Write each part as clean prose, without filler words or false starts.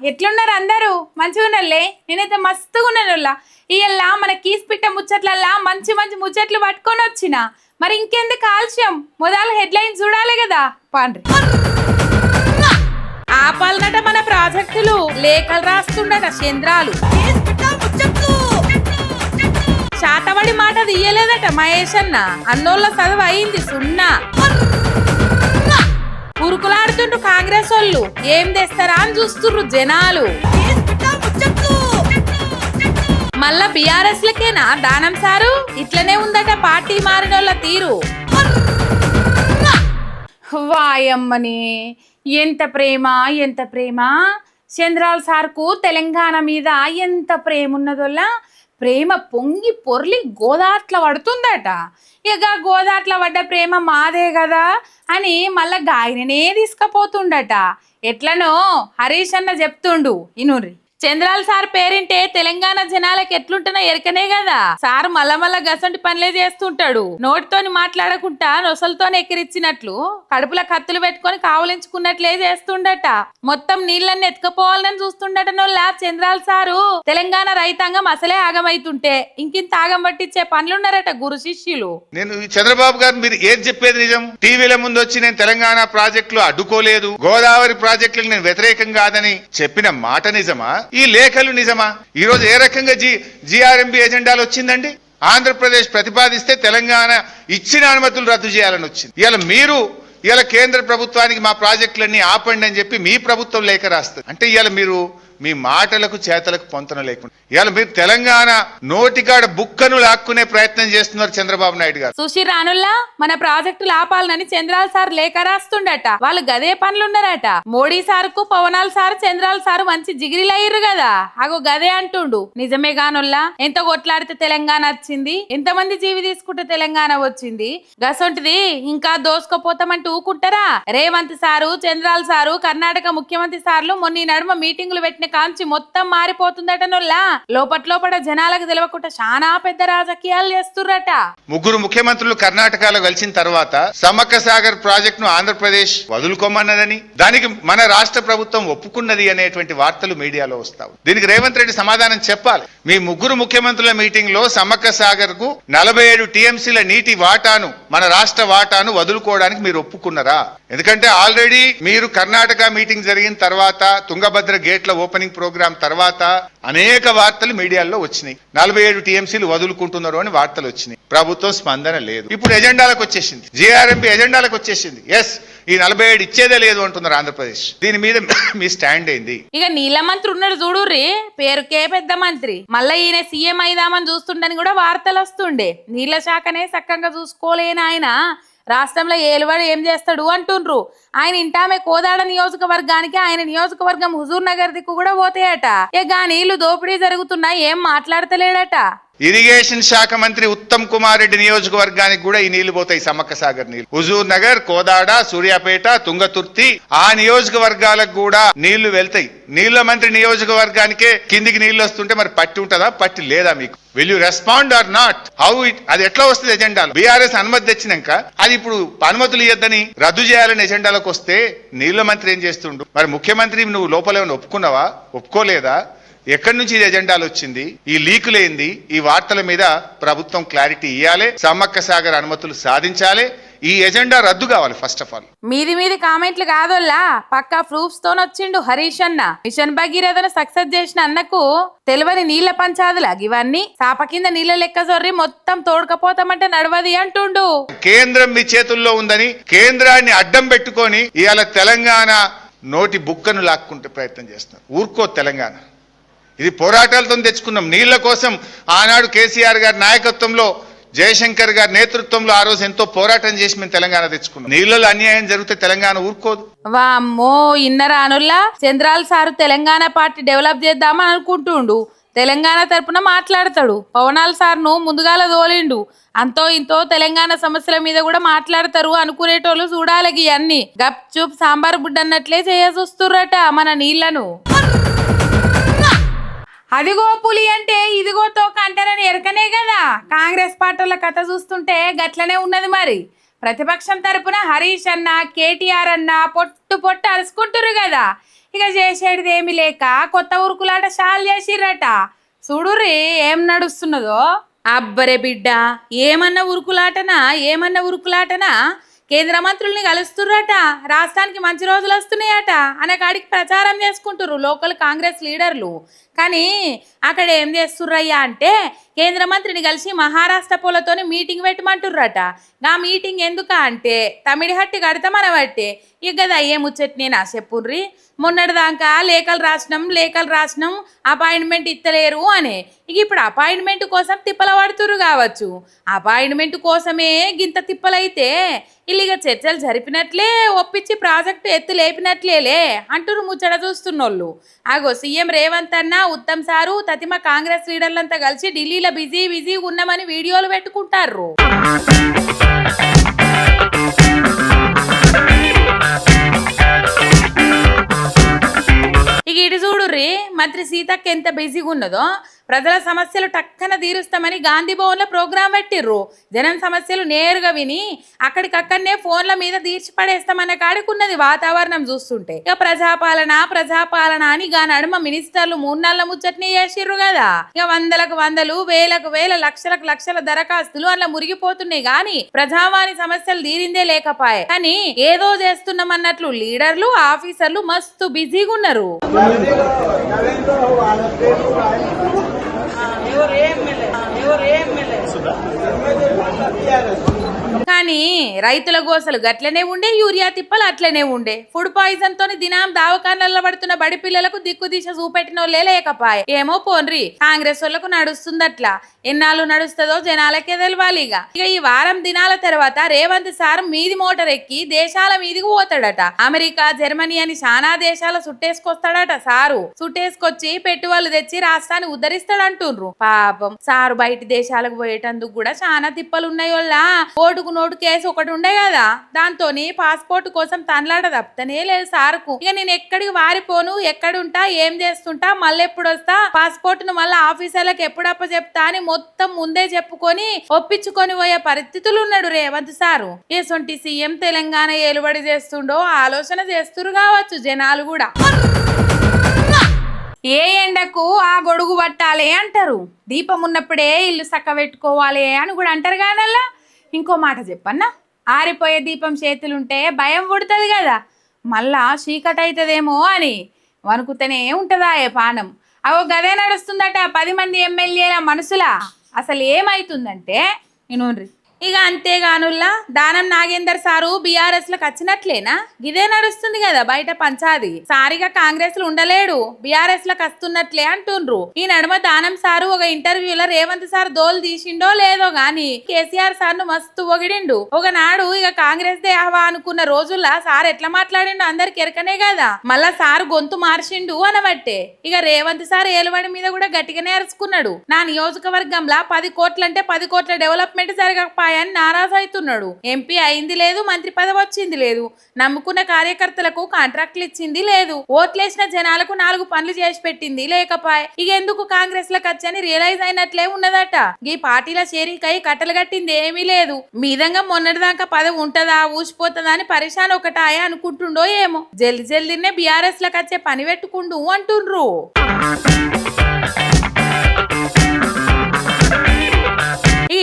ఎట్లున్నారు అందరూ మంచిగా ఉన్నారులే. నేనైతే మస్తుగా ఉన్నానులా. ఇయ్యల్ల మన కీస్ పిట్ట ముచ్చట్లల్లా మంచి మంచి ముచ్చట్లు పట్టుకొని వచ్చిన. మరి ఇంకెందుకు ఆలస్యం, మొదలు హెడ్లైన్ చూడాలి కదా. పాండ్రి ఆపాలనట మన ప్రాజెక్టులు, లేఖలు రాస్తుండట చంద్రాలు. శాతబడి మాట తీయలేదట మహేష్ అన్న, అన్నోళ్ళ చదువు అయింది సున్నా. ఉరుకులాడుతుండ్రు కాంగ్రెస్ వాళ్ళు, ఏం తెస్తారా అని చూస్తుర్రు జనాలు. మళ్ళా బీఆర్ఎస్ లకేనా దానం సారు, ఇట్లనే ఉందట పార్టీ మారినోళ్ళ తీరు. వాయమ్మని ఎంత ప్రేమ ఎంత ప్రేమ. చంద్రాల్ సార్కు తెలంగాణ మీద ఎంత ప్రేమ ఉన్నదోల్లా. ప్రేమ పొంగి పొర్లి గోదాట్ల పడుతుందట. ఇక గోదాట్ల పడ్డ ప్రేమ మాదే కదా అని మళ్ళా గాయననే తీసుకుపోతుండట. ఎట్లనో హరీష్ అన్న చెప్తుండు ఇనుర్రి. చంద్రాల్ సార్ పేరింటే తెలంగాణ జనాలకు ఎట్లుంటున్నా ఎరకనే కదా. సార్ మళ్ళా గసంటి పనులే చేస్తుంటాడు. నోటితోని మాట్లాడకుండా నొసలతోని ఎక్కిరిచ్చినట్లు, కడుపుల కత్తులు పెట్టుకొని కావలించుకున్నట్లే చేస్తుండట. మొత్తం నీళ్ళని ఎత్తుకపోవాలని చూస్తుండట నోళ్ళ చంద్రాల్ సారు. తెలంగాణ రైతాంగం అసలే ఆగమైతుంటే ఇంకింత ఆగం పట్టించే పనులున్నారట గురు శిష్యులు. నేను చంద్రబాబు గారు మీరు ఏది చెప్పేది నిజం? టీవీల ముందు వచ్చి నేను తెలంగాణ ప్రాజెక్టులు అడ్డుకోలేదు, గోదావరి ప్రాజెక్టులకు నేను వ్యతిరేకం కాదని చెప్పిన మాట నిజమా? ఈ లేఖలు నిజమా? ఈ రోజు ఏ రకంగా జిఆర్ఎంబి ఎజెండాలు వచ్చిందండి? ఆంధ్రప్రదేశ్ ప్రతిపాదిస్తే తెలంగాణ ఇచ్చిన అనుమతులు రద్దు చేయాలని వచ్చింది. ఇవాళ కేంద్ర ప్రభుత్వానికి మా ప్రాజెక్టులన్నీ ఆపండి అని చెప్పి మీ ప్రభుత్వం లేఖ రాస్తుంది. అంటే ఇవాళ మీరు మీ మాటలకు చేతలకు పొంతన లేకుండా ఇవాళ మీరు తెలంగాణ నోటికాడ బుక్కను లాక్కునే ప్రయత్నం చేస్తున్నారు చంద్రబాబు నాయుడు గారు. సుశీరానుల్లా మన ప్రాజెక్టులు ఆపాలని చంద్రాల్ సార్ లేఖ రాస్తుండట. వాళ్ళు గదే పనులున్నారట. మోడీ సార్కు పవనాల్ సార్ చంద్రాల్ సార్ మంచి జిగిరిలయ్యారు కదా. అగో గదే అంటుండు. నిజమే గానుల్లా, ఎంత కొట్లాడితే తెలంగాణ వచ్చింది, ఎంతమంది జీవి తీసుకుంటే తెలంగాణ వచ్చింది. గసొంటిది ఇంకా దోసుకపోతామంటూ ఊకుంటారా? రేవంత్ సారు చంద్రాల్ సారు కర్ణాటక ముఖ్యమంత్రి సార్లు మొన్న నడుమ మీటింగులు పెట్టిన కాంచి మొత్తం మారిపోతుందట నొల్లా. లోపల జనాలకు తెలియకుండా చాలా పెద్ద రాజకీయాలు చేస్తుర్రట. ముగ్గురు ముఖ్యమంత్రులు కర్ణాటకలో కలిసిన తర్వాత సమ్మక్క సాగర్ ప్రాజెక్ట్ ను ఆంధ్రప్రదేశ్ వదులుకోమన్నదని, దానికి మన రాష్ట్ర ప్రభుత్వం ఒప్పుకున్నది అనేటువంటి వార్తలు మీడియాలో వస్తాయి. దీనికి రేవంత్ రెడ్డి సమాధానం చెప్పాలి. మీ ముగ్గురు ముఖ్యమంత్రుల మీటింగ్ లో సమ్మక్క సాగర్ కు 47 టీఎంసీల నీటి వాటాను, మన రాష్ట్ర వాటాను వదులుకోవడానికి మీరు ఒప్పుకున్నారా? ఎందుకంటే ఆల్రెడీ మీరు కర్ణాటక మీటింగ్ జరిగిన తర్వాత తుంగభద్ర గేట్ల ఓపెనింగ్ ప్రోగ్రామ్ తర్వాత అనేక వార్తలు మీడియాలో వచ్చినాయి. 47 టీఎంసీలు వదులుకుంటున్నారు అని వార్తలు వచ్చినాయి. ప్రభుత్వం స్పందన లేదు. ఇప్పుడు ఎజెండాలకు వచ్చేసింది, జిఆర్ఎంపీ ఎజెండాలకు వచ్చేసింది. ఎస్, ఈ 47 ఇచ్చేదే లేదు అంటున్నారు ఆంధ్రప్రదేశ్. దీని మీద మీ స్టాండ్ ఏంది? ఇక నీళ్ళ మంత్రి ఉన్నాడు చూడుర్రి, పేరుకే పెద్ద మంత్రి. మళ్ళీ ఈయన సీఎం అయిదామని చూస్తుండని కూడా వార్తలు వస్తుండే. నీళ్ల శాఖనే చక్కగా చూసుకోలేని ఆయన రాష్ట్రంలో ఏలువాడు ఏం చేస్తాడు అంటుండ్రు. ఆయన ఇంటామే కోదాడ నియోజకవర్గానికి, ఆయన నియోజకవర్గం హుజూర్ నగర్ దిక్కు కూడా పోతాయట. ఇక నీళ్లు దోపిడీ జరుగుతున్నా ఏం మాట్లాడతలేడట. ఇరిగేషన్ శాఖ మంత్రి ఉత్తమ్ కుమార్ రెడ్డి నియోజకవర్గానికి కూడా ఈ నీళ్లు పోతాయి. సమ్మక్క సాగర్ నీళ్లు హుజూర్ నగర్, కోదాడ, సూర్యాపేట, తుంగతుర్తి ఆ నియోజకవర్గాలకు కూడా నీళ్లు వెళ్తాయి. నీళ్ల మంత్రి నియోజకవర్గానికే కిందికి నీళ్లు వస్తుంటే మరి పట్టి ఉంటుందా? పట్టి లేదా? మీకు will you respond or not? How it? అది ఎట్లా వస్తుంది ఎజెండాలో? బీఆర్ఎస్ అనుమతి తెచ్చినాక అది ఇప్పుడు అనుమతులు ఇవ్వద్దని రద్దు చేయాలని ఎజెండాలకు వస్తే నీళ్ల మంత్రి ఏం చేస్తుండు? మరి ముఖ్యమంత్రి నువ్వు లోపల ఏమైనా ఒప్పుకున్నావా? ఒప్పుకోలేదా? ఎక్కడి నుంచి ఇది ఎజెండాలు వచ్చింది? ఈ లీకులేంది? ఈ వార్తల మీద ప్రభుత్వం క్లారిటీ ఇవ్వాలి. సమ్మక్క సాగర్ అనుమతులు సాధించాలి. ఈ ఎజెండా రద్దు కావాలి. ఫస్ట్ ఆఫ్ ఆల్ మీది కామెంట్లు కాదోల్లా, పక్కా ప్రూఫ్స్ తో వచ్చిండు హరీష్ అన్న. మిషన్ భగీరథను సక్సెస్ చేసిన అన్నకు తెలివని నీళ్ల పంచాదులా ఇవన్నీ? సాప కింద నీళ్ల లెక్క జొర్రి మొత్తం తోడుకపోతామంటే నడవది అంటుండు. కేంద్రం మీ చేతుల్లో ఉందని కేంద్రాన్ని అడ్డం పెట్టుకొని ఇవాళ తెలంగాణ నోటి బుక్కను లాక్కుంటే ప్రయత్నం చేస్తున్నారు. ఊరుకో తెలంగాణ. ఇది పోరాటాలతో తెచ్చుకున్నాం. నీళ్ల కోసం ఆనాడు కేసీఆర్ గారి నాయకత్వంలో, జయశంకర్ గారి నేతృత్వంలో ఆ రోజు ఎంతో పోరాటం చేసి మేము తెలంగాణ తెచ్చుకున్నాం. నీళ్ళలో అన్యాయం జరిగితే తెలంగాణ ఊరుకోదు. వామ్మో, ఇన్నరా అనుల్లా, చంద్రాల్ సారు తెలంగాణ పార్టీ డెవలప్ చేద్దామని అనుకుంటుండు. తెలంగాణ తరపున మాట్లాడతాడు. పవనాల్ సార్ను ముందుగాల తోలిండు. అంతో ఇంతో తెలంగాణ సమస్యల మీద కూడా మాట్లాడతారు అనుకునేటోళ్ళు చూడాలి. అన్ని గప్ చూప్ సాంబార్ బుడ్డ అన్నట్లే చేయొస్తుర్రట మన నీళ్లను. అదిగో పులి అంటే ఇదిగో తోక అంటారని ఎరకనే కదా. కాంగ్రెస్ పార్టీల కథ చూస్తుంటే గట్లనే ఉన్నది. మరి ప్రతిపక్షం తరపున హరీష్ అన్న, కేటీఆర్ అన్న పొట్టు అరుచుకుంటారు కదా. ఇక చేసేది ఏమి లేక కొత్త ఉరుకులాట షాల్ చేసిర్రట. చూడుర్రి ఏం నడుస్తున్నదో. అబ్బరే బిడ్డ, ఏమన్నా ఉరుకులాటనా కేంద్ర మంత్రుల్ని కలుస్తుర్రట. రాష్ట్రానికి మంచి రోజులు వస్తున్నాయట అనే కాడికి ప్రచారం చేసుకుంటుర్రు లోకల్ కాంగ్రెస్ లీడర్లు. కానీ అక్కడ ఏం చేస్తుర్రయ్యా అంటే కేంద్ర మంత్రిని కలిసి మహారాష్ట్ర పోలతోని మీటింగ్ పెట్టమంటుర్రట. ఆ మీటింగ్ ఎందుక అంటే తమిడిహట్టి కడతామనబట్టే. ఇక గదా ఏ ముచ్చట్నేనా చెప్పుర్రి. మొన్నటిదాకా లేఖలు రాసినాం అపాయింట్మెంట్ ఇత్తలేరు అని. ఇక ఇప్పుడు అపాయింట్మెంట్ కోసం తిప్పల పడుతురు కావచ్చు. అపాయింట్మెంట్ కోసమే గింత తిప్పలైతే ఇల్లిగ చర్చలు జరిపినట్లే, ఒప్పించి ప్రాజెక్టు ఎత్తు లేపినట్లేలే అంటురు ముచ్చట చూస్తున్నోళ్ళు. ఆగో సీఎం రేవంత్ అన్న, ఉత్తమ్ సారు, తతిమ కాంగ్రెస్ లీడర్లంతా కలిసి ఢిల్లీలో బిజీ ఉన్నామని వీడియోలు పెట్టుకుంటారు. ఇక ఇటు చూడుర్రి, మంత్రి సీతక్క ఎంత బిజీగా ఉన్నదో. ప్రజల సమస్యలు టక్కన తీరుస్తామని గాంధీ భవన్లో ప్రోగ్రాం పెట్టిర్రు. జనం సమస్యలు నేరుగా విని అక్కడికక్కడనే ఫోన్ల మీద తీర్చిపడేస్తామన్న కాడికున్నది వాతావరణం చూస్తుంటే. ఇక ప్రజాపాలన అని గా నడుమ మినిస్టర్లు 3 నెలల ముచ్చట్ని చేసిర్రు కదా. ఇక వందలకు వందలు, వేలకు వేల, లక్షలకు లక్షల దరఖాస్తులు అలా మురిగిపోతున్నాయి గాని ప్రజావాణి సమస్యలు తీరిందే లేకపాయే. కానీ ఏదో చేస్తున్నామన్నట్లు లీడర్లు, ఆఫీసర్లు మస్తు బిజీగా ఉన్నారు. కానీ రైతుల గోసలు గట్లనే ఉండే, యూరియా తిప్పలు అట్లనే ఉండే. ఫుడ్ పాయిజన్ తోని దినం దావకాన్లలో పడుతున్న బడి పిల్లలకు దిక్కు దిశ చూపెట్టినోళ్ళే లేకపాయే. ఏమో పోన్రి, కాంగ్రెస్ వాళ్ళకు నడుస్తుందట్లా. ఎన్నాళ్ళు నడుస్తుందో జనాలకే తెలవాలి. ఇక ఈ వారం దినాల తర్వాత రేవంత్ సార్ మీది మోటార్ ఎక్కి దేశాల మీదికి పోతాడట. అమెరికా, జర్మనీ అని చాలా దేశాల సుట్టేసుకొస్తాడట సారు. సుట్టేసుకొచ్చి పెట్టుబడులు తెచ్చి రాష్ట్రాన్ని ఉద్ధరిస్తాడంటుండ్రు. పాపం సారు బయట దేశాలకు పోయేటందుకు కూడా చాలా తిప్పలు ఉన్నాయోళ్ళ. ఓటుకు నోటు కేసు ఒకటి ఉండే కదా, దాంతోని పాస్పోర్ట్ కోసం తనలాట తప్పనే లేదు సార్కు. ఇక నేను ఎక్కడికి వారిపోను, ఎక్కడుంటా, ఏం చేస్తుంటా, మళ్ళీ ఎప్పుడు వస్తా, పాస్పోర్ట్ ను మళ్ళీ ఆఫీసర్లకు ఎప్పుడప్ప చెప్తా అని మొత్తం ముందే చెప్పుకొని ఒప్పించుకొని పోయే పరిస్థితులు ఉన్నాడు రేవంత్ సారు. ఏసొంటి సీఎం తెలంగాణ ఏలుబడి చేస్తుండో ఆలోచన చేస్తురు కావచ్చు జనాలు కూడా. ఏ ఎండకు ఆ గొడుగు పట్టాలి అంటారు, దీపం ఉన్నప్పుడే ఇల్లు చక్క పెట్టుకోవాలి అని కూడా అంటారు. కానల్లా ఇంకో మాట చెప్పన్నా, ఆరిపోయే దీపం చేతులుంటే భయం పుడుతుంది కదా, మళ్ళా చీకటి అవుతుందేమో అని వణుకుతూనే ఉంటుందా ఏ పానం. అవో గదే నడుస్తుందట 10 మంది ఎమ్మెల్యేల మనసులా. అసలు ఏమైతుందంటే వినుండ్రి. ఇక అంతేగానుల్లా దానం నాగేందర్ సారు బీఆర్ఎస్ లకు వచ్చినట్లేనా, గిదే నడుస్తుంది కదా బయట పంచాది. సారిగా కాంగ్రెస్ లో ఉండలేడు, బీఆర్ఎస్ లకు వస్తున్నట్లే అంటుండ్రు. ఈ నడుమ దానం సారు ఒక ఇంటర్వ్యూలో రేవంత్ సార్ దోలు తీసిండో లేదో గాని కేసీఆర్ సార్ ను మస్తు పొగిడిండు. ఒకనాడు ఇక కాంగ్రెస్ దే ఆవా అనుకున్న రోజుల్లో సార్ ఎట్లా మాట్లాడిండో అందరికి ఎరకనే కదా. మళ్ళా సార్ గొంతు మార్చిండు అనబట్టే ఇక రేవంత్ సార్ ఏలుబడి మీద కూడా గట్టిగానే అరుచుకున్నాడు. నా నియోజకవర్గంలో 10 కోట్లంటే 10 కోట్ల డెవలప్మెంట్ జరగకపోయా అని నారాజు అవుతున్నాడు. ఎంపీ అయింది లేదు, మంత్రి పదవి వచ్చింది లేదు, నమ్ముకున్న కార్యకర్తలకు కాంట్రాక్ట్లు ఇచ్చింది లేదు, ఓట్లేసిన జనాలకు 4 పనులు చేసి పెట్టింది లేకపాయ్. ఇక ఎందుకు కాంగ్రెస్ లకు వచ్చని రియలైజ్ అయినట్లే ఉన్నదట. ఈ పార్టీల చేరికై కట్టలు కట్టింది ఏమీ లేదు. మీదంగా మొన్నటిదాకా పదవి ఉంటదా, ఊసిపోతుందా అని పరిశాన్ ఒకటాయ అనుకుంటుండో ఏమో. జల్దినే బీఆర్ఎస్ లకు వచ్చే పని పెట్టుకుండు అంటుండ్రు.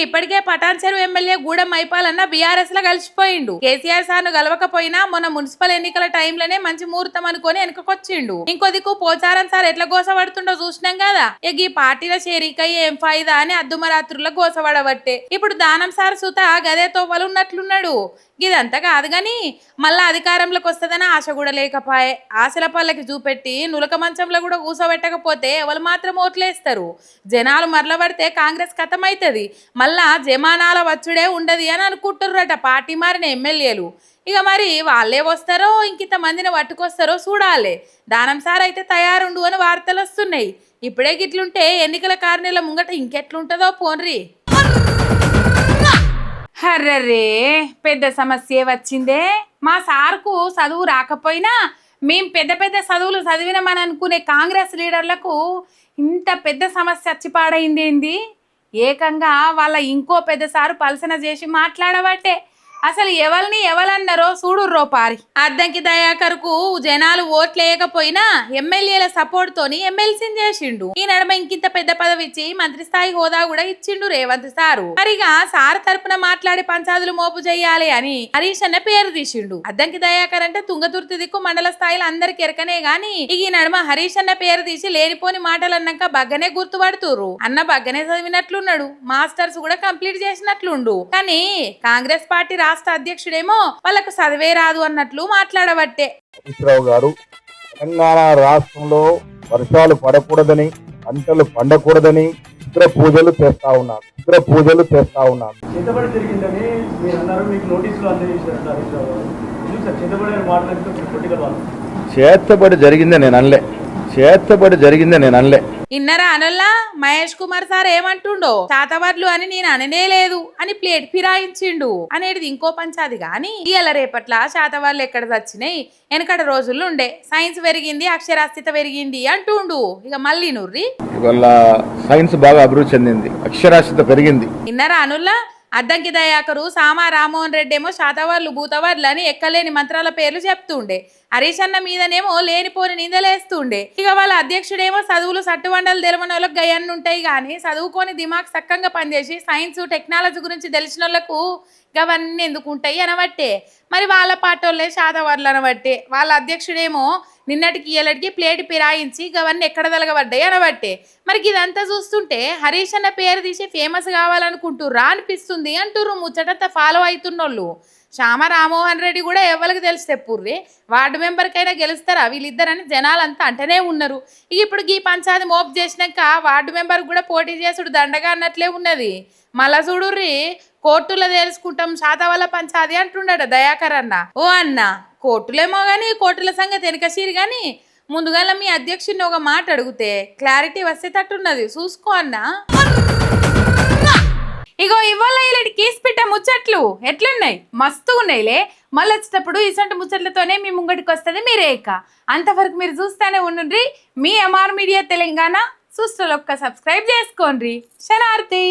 ఇప్పటికే పటాన్ చెరువు ఎమ్మెల్యే గూడెం మైపాలన్న బీఆర్ఎస్ లో కలిసిపోయిండు. కేసీఆర్ సార్ ను గెలవకపోయినా మొన్న మున్సిపల్ ఎన్నికల టైంలోనే మంచి ముహూర్తం అనుకొని వెనకొచ్చిండు. ఇంకో దిక్కు పోచారం సార్ ఎట్లా గోసపడుతుండో చూసినాం కదా. ఇక ఈ పార్టీల చేరిక ఏం ఫాయిదా అని అద్దుమరాత్రుల్లో గోసపడబట్టే ఇప్పుడు దానం సార్ సుత గదే తోవలు ఉన్నట్లున్నాడు. ఇదంతా కాదు గాని మళ్ళా అధికారంలోకి వస్తుందని ఆశ కూడా లేకపాయే. ఆశల పల్లకి చూపెట్టి నులక మంచంలో కూడా కూసోబెట్టకపోతే ఎవరు మాత్రం ఓట్లేస్తారు. జనాలు మరలబడితే కాంగ్రెస్ ఖతమైతుంది, మళ్ళా జమానాల వచ్చుడే ఉండదు అని అనుకుంటుర్రట పార్టీ మారిన ఎమ్మెల్యేలు. ఇక మరి వాళ్ళే వస్తారో ఇంకింత మందిని పట్టుకొస్తారో చూడాలి. దానం సార్ అయితే తయారుండు అని వార్తలు వస్తున్నాయి. ఇప్పుడే గిట్లుంటే ఎన్నికల 6 నెలల ముంగట ఇంకెట్లుంటుందో పోన్రి. హర్రరే పెద్ద సమస్య వచ్చిందే. మా సార్కు చదువు రాకపోయినా మేం పెద్ద పెద్ద చదువులు చదివినామని అనుకునే కాంగ్రెస్ లీడర్లకు ఇంత పెద్ద సమస్య వచ్చిపాడైంది ఏంది. ఏకంగా వాళ్ళ ఇంకో పెద్ద సారు పలసన చేసి మాట్లాడబట్టే అసలు ఎవరన్నారో చూడుర్రో పారి. అద్దంకి దయాకర్ కు జనాలు ఓట్లేయకపోయినా ఎమ్మెల్యేల సపోర్ట్ తోని ఎమ్మెల్సీని చేసిండు. ఈ నడమ ఇంకింత పెద్ద పదవి ఇచ్చి మంత్రి స్థాయి హోదా కూడా ఇచ్చిండు రేవంత్ సారు. మరిగా సార్ తరపున మాట్లాడి పంచాదులు మోపు చెయ్యాలి అని హరీష్ అన్న పేరు తీసిండు. అద్దంకి దయాకర్ అంటే తుంగతుర్తి దిక్కు మండల స్థాయిలో అందరికి ఎరకనే గాని ఈ నడమ హరీష్ అన్న పేరు తీసి లేనిపోని మాటలు అన్నాక బగ్గనే గుర్తుపడుతుర్రు. అన్న బగ్గనే చదివినట్లున్నాడు, మాస్టర్స్ కూడా కంప్లీట్ చేసినట్లుండు. కానీ కాంగ్రెస్ పార్టీ రాష్ట్ర అధ్యక్షుడేమో వాళ్ళకు చదివే రాదు అన్నట్లు మాట్లాడబట్టే. హరీశ్రావు గారు తెలంగాణ రాష్ట్రంలో వర్షాలు పడకూడదని, పంటలు పండకూడదని పూజలు చేస్తా ఉన్నారు. చేతబడి జరిగిందని మీరు అన్నారు, మీకు నోటీసులు అందజేశారు హరీశ్రావు గారు. ఎందుకు సార్ చేతబడి అనే మాట్లాడుతూ పొలిటికల్ వాళ్ళు? చేతబడి జరిగిందే నేను అనలే. ఇన్నరా అనల్లా మహేష్ కుమార్ సార్ ఏమంటుండో చాతవర్లు అని నేను అననే లేదు అని ప్లేట్ ఫిరాయించిండు అనేది ఇంకో పంచాది గాని ఇవాళ రేపట్ల శాతవాళ్ళు ఎక్కడ వచ్చినాయి, వెనకటి రోజుల్లో ఉండే సైన్స్ పెరిగింది అక్షరాస్యత పెరిగింది అంటుండు. ఇక మళ్ళీ నుర్రి ఇవాళ సైన్స్ బాగా అభివృద్ధి చెందింది, అక్షరాస్యత పెరిగింది. ఇన్నరా అనుల్లా అద్దంకి దయాకరు సామా రామ్మోహన్ రెడ్డి ఏమో శాతవర్లు భూతవర్లు అని ఎక్కలేని మంత్రాల పేర్లు చెప్తుండే. హరీష్ అన్న మీదనేమో లేనిపోని నిందలేస్తుండే. ఇక వాళ్ళ అధ్యక్షుడేమో చదువులు సట్టువండలు తెలవని వాళ్ళకి గయన్ని ఉంటాయి కానీ చదువుకొని దిమాగ్ సక్కంగా పనిచేసి సైన్స్ టెక్నాలజీ గురించి తెలిసిన వాళ్ళకు అవన్నీ ఎందుకు ఉంటాయి అనబట్టే. మరి వాళ్ళ పాటోళ్ళే శాతవర్లు అనబట్టే. వాళ్ళ అధ్యక్షుడేమో నిన్నటికి ఇయ్యలటికి ప్లేట్ పిరాయించి గవన్నీ ఎక్కడ తలగబడ్డాయి అనబట్టే. మరి ఇదంతా చూస్తుంటే హరీష్ అన్న పేరు తీసి ఫేమస్ కావాలనుకుంటుర్రా అనిపిస్తుంది అంటుర్రు ముచ్చట ఫాలో అవుతున్నోళ్ళు. శ్యామ రామ్మోహన్ రెడ్డి కూడా ఎవరికి తెలిసి చెప్పుర్రి, వార్డు మెంబర్కైనా గెలుస్తారా వీళ్ళిద్దరని జనాలంతా అంటనే ఉన్నారు. ఇప్పుడు ఈ పంచాయతీ మోపు చేసినాక వార్డు మెంబర్ కూడా పోటీ చేసుడు దండగా అన్నట్లే ఉన్నది. మళ్ళా చూడుర్రి కోర్టులో తెలుసుకుంటాం శాతవల్ల పంచాది అంటుండట దయాకర్ అన్న. ఓ అన్న కోర్టులేమో గాని కోర్టుల సంగతి వెనకసీరి గాని ముందుగా మీ అధ్యక్షుడిని ఒక మాట అడిగితే క్లారిటీ వచ్చేటట్టున్నది చూసుకో అన్న. ఇగో ఇవాళ ఇలాంటి కీసిపిట్ట ముచ్చట్లు ఎట్లున్నాయి, మస్తు ఉన్నాయిలే. మళ్ళీ వచ్చేటప్పుడు ఇసంటి ముచ్చట్లతోనే మీ ముంగటికి వస్తుంది మీరే. అంతవరకు మీరు చూస్తూనే ఉండండి మీ ఎంఆర్ మీడియా తెలంగాణ. చూస్తే ఒక్క సబ్స్క్రైబ్ చేసుకోండి. శనార్థి.